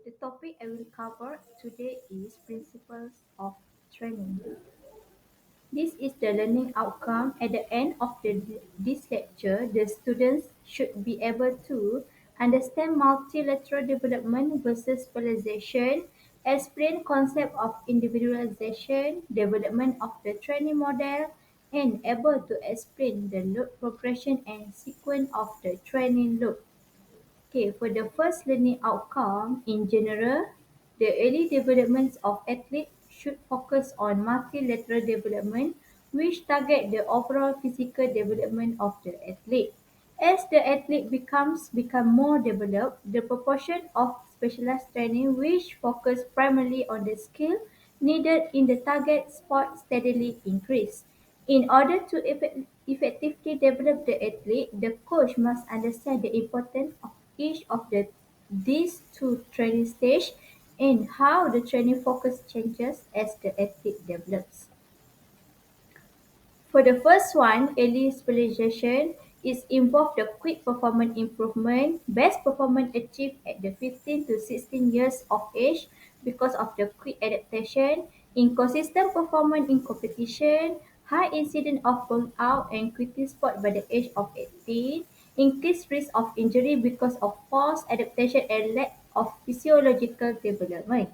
The topic I will cover today is principles of training. This is the learning outcome. At the end of this lecture, the students should be able to understand multilateral development versus specialization, explain concept of individualization, development of the training model, and able to explain the load progression and sequence of the training load. Okay, for the first learning outcome, in general, the early development of athletes should focus on multilateral development, which target the overall physical development of the athlete. As the athlete become more developed, the proportion of specialized training, which focus primarily on the skill needed in the target sport, steadily increase. In order to effectively develop the athlete, the coach must understand the importance of each of these two training stages and how the training focus changes as the athlete develops. For the first one, early specialization is involve the quick performance improvement, best performance achieved at the 15 to 16 years of age because of the quick adaptation, inconsistent performance in competition, high incidence of burnout and quitting sport by the age of 18, increased risk of injury because of forced adaptation and lack of physiological development.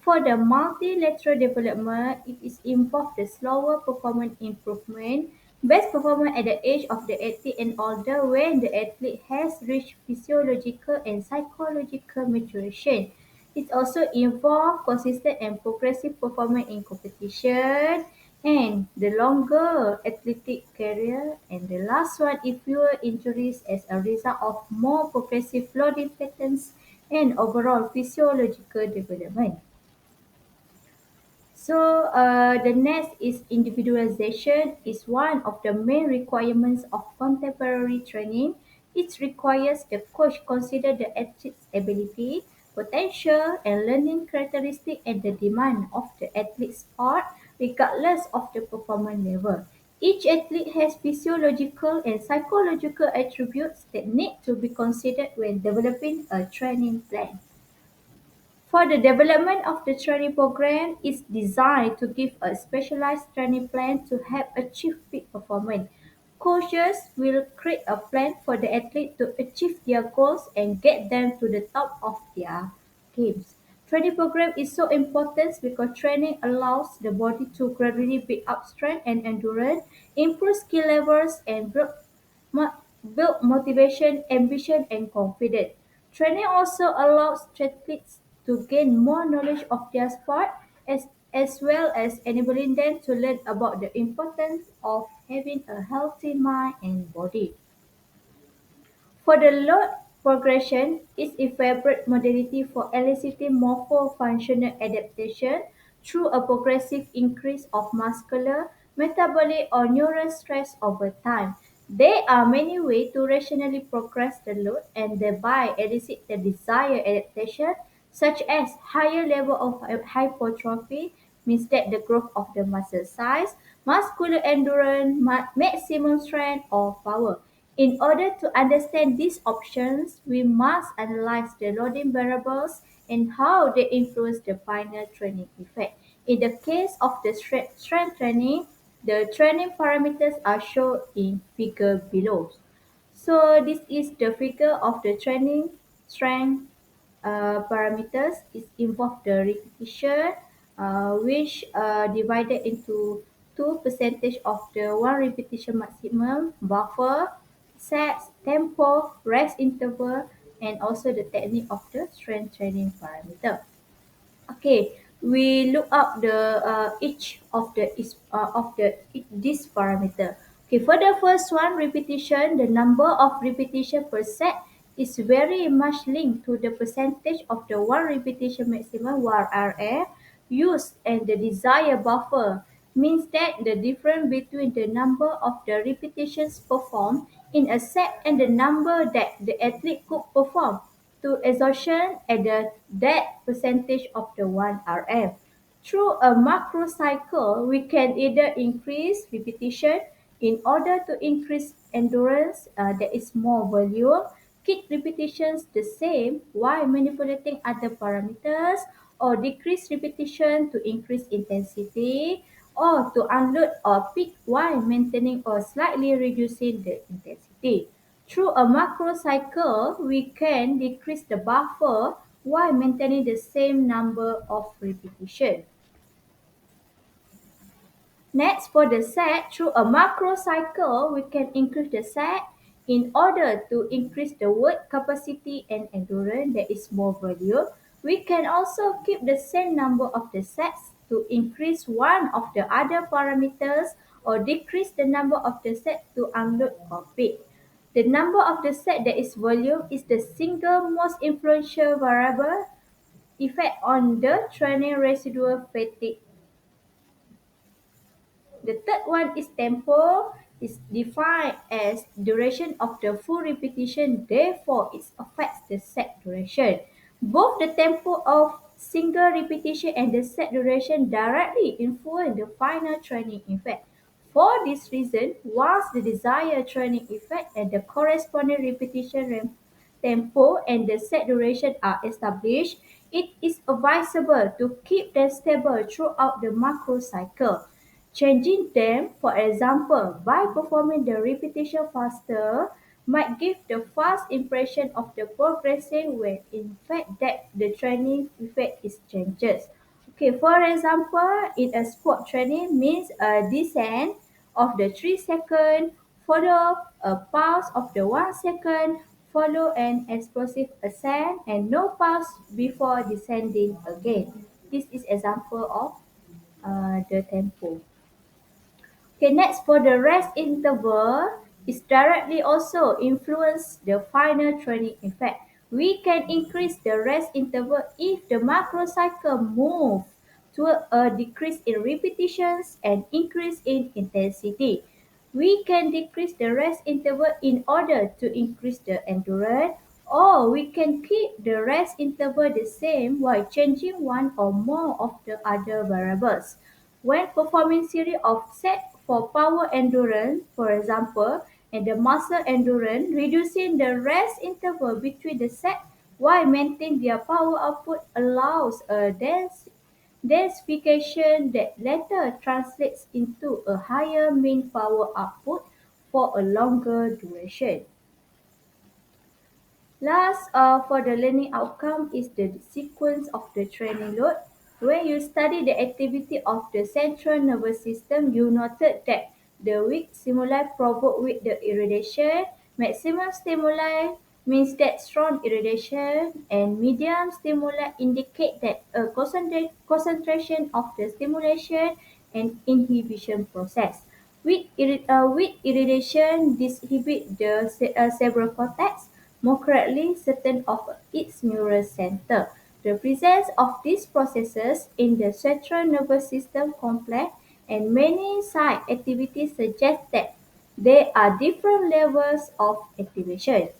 For the multilateral development, it is involved the slower performance improvement, best performance at the age of the athlete and older when the athlete has reached physiological and psychological maturation. It also involves consistent and progressive performance in competition and the longer athletic career. And the last one is fewer injuries as a result of more progressive loading patterns and overall physiological development. The next is individualization is one of the main requirements of contemporary training. It requires the coach consider the athlete's ability, potential, and learning characteristic and the demand of the athlete's sport, regardless of the performance level. Each athlete has physiological and psychological attributes that need to be considered when developing a training plan. For the development of the training program is designed to give a specialized training plan to help achieve peak performance. Coaches will create a plan for the athlete to achieve their goals and get them to the top of their games. Training program is so important because training allows the body to gradually build up strength and endurance, improve skill levels, and mo- build motivation, ambition, and confidence. Training also allows athletes to gain more knowledge of their sport as well as enabling them to learn about the importance of having a healthy mind and body. For the load progression is a favorite modality for eliciting morpho-functional adaptation through a progressive increase of muscular, metabolic or neural stress over time. There are many ways to rationally progress the load and thereby elicit the desired adaptation, such as higher level of hypertrophy means that the growth of the muscle size, muscular endurance, maximum strength or power. In order to understand these options, we must analyze the loading variables and how they influence the final training effect. In the case of the strength training, the training parameters are shown in figure below. So this is the figure of the training strength parameters. It involves the repetition, which divided into two percentage of the one repetition maximum, buffer, sets, tempo, rest interval, and also the technique of the strength training parameter. Okay, we look up the each of this parameter. Okay, for the first one, repetition, the number of repetition per set is very much linked to the percentage of the one repetition maximum (RRF) used and the desired buffer means that the difference between the number of the repetitions performed in a set and the number that the athlete could perform to exhaustion at that percentage of the 1 Rf. Through a macro cycle, we can either increase repetition in order to increase endurance, that is more volume, keep repetitions the same while manipulating other parameters, or decrease repetition to increase intensity, or to unload or peak while maintaining or slightly reducing the intensity. Through a macro cycle, we can decrease the buffer while maintaining the same number of repetitions. Next, for the set, through a macro cycle, we can increase the set in order to increase the work capacity and endurance, that is more volume. We can also keep the same number of the sets to increase one of the other parameters or decrease the number of the set to unload or peak. The number of the set, that is volume, is the single most influential variable effect on the training residual fatigue. The third one is tempo, is defined as duration of the full repetition, therefore it affects the set duration. Both the tempo of single repetition and the set duration directly influence the final training effect. For this reason, once the desired training effect and the corresponding repetition tempo and the set duration are established, it is advisable to keep them stable throughout the macro cycle. Changing them, for example, by performing the repetition faster, might give the false impression of the progressing when in fact that the training effect is changes. Okay, for example, in a sport training means a descent of the 3 second, follow a pause of the 1 second, follow an explosive ascent, and no pause before descending again. This is example of the tempo. Okay, next for the rest interval is directly also influence the final training effect. We can increase the rest interval if the macro cycle move to a decrease in repetitions and increase in intensity. We can decrease the rest interval in order to increase the endurance, or we can keep the rest interval the same while changing one or more of the other variables. When performing series of sets for power endurance, for example, and the muscle endurance, reducing the rest interval between the sets while maintaining their power output allows a densification that later translates into a higher mean power output for a longer duration. Last, for the learning outcome is the sequence of the training load. When you study the activity of the central nervous system, you noted that the weak stimuli provoke with the irradiation, maximum stimuli means that strong irradiation, and medium stimuli indicate that a concentration of the stimulation and inhibition process. Weak irradiation disinhibit the cerebral cortex, more correctly certain of its neural center. The presence of these processes in the central nervous system complex and many side activities suggest that there are different levels of activation.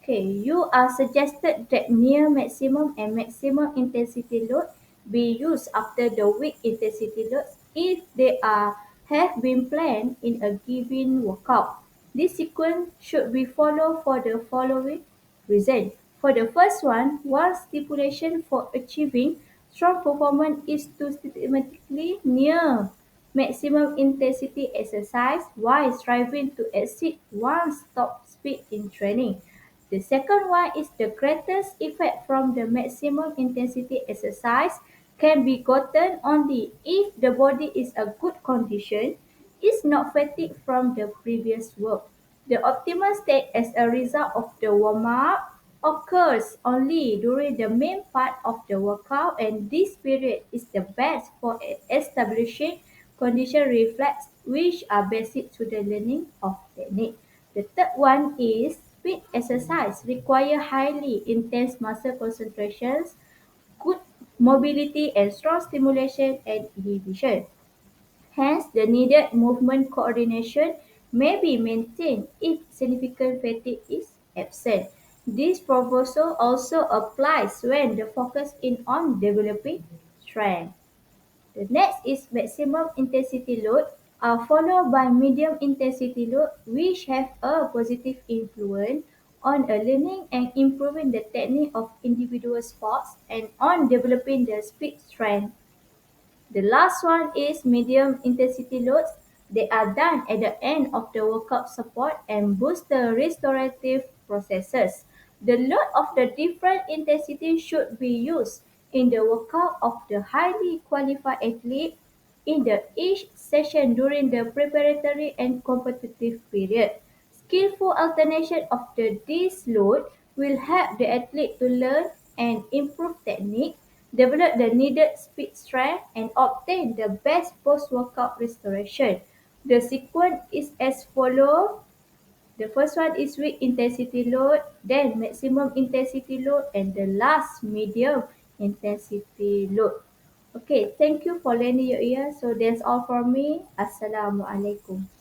Okay, you are suggested that near maximum and maximum intensity load be used after the weak intensity loads if they are have been planned in a given workout. This sequence should be followed for the following reason. For the first one stipulation for achieving strong performance is to systematically near maximum intensity exercise while striving to exceed one's top speed in training. The second one is the greatest effect from the maximum intensity exercise can be gotten only if the body is a good condition, is not fatigued from the previous work. The optimal state as a result of the warm-up occurs only during the main part of the workout, and this period is the best for establishing condition reflex which are basic to the learning of technique. The third one is speed exercise require highly intense muscle concentrations, good mobility and strong stimulation and inhibition. Hence, the needed movement coordination may be maintained if significant fatigue is absent. This proposal also applies when the focus is on developing strength. The next is maximum intensity load, followed by medium intensity load, which have a positive influence on learning and improving the technique of individual sports, and on developing the speed strength. The last one is medium intensity loads. They are done at the end of the workout support and boost the restorative processes. The load of the different intensity should be used in the workout of the highly qualified athlete in the each session during the preparatory and competitive period. Skillful alternation of this load will help the athlete to learn and improve technique, develop the needed speed strength, and obtain the best post-workout restoration. The sequence is as follows. The first one is weak intensity load, then maximum intensity load, and the last medium intensity load. Okay, thank you for lending your ear. So that's all from me. Assalamualaikum.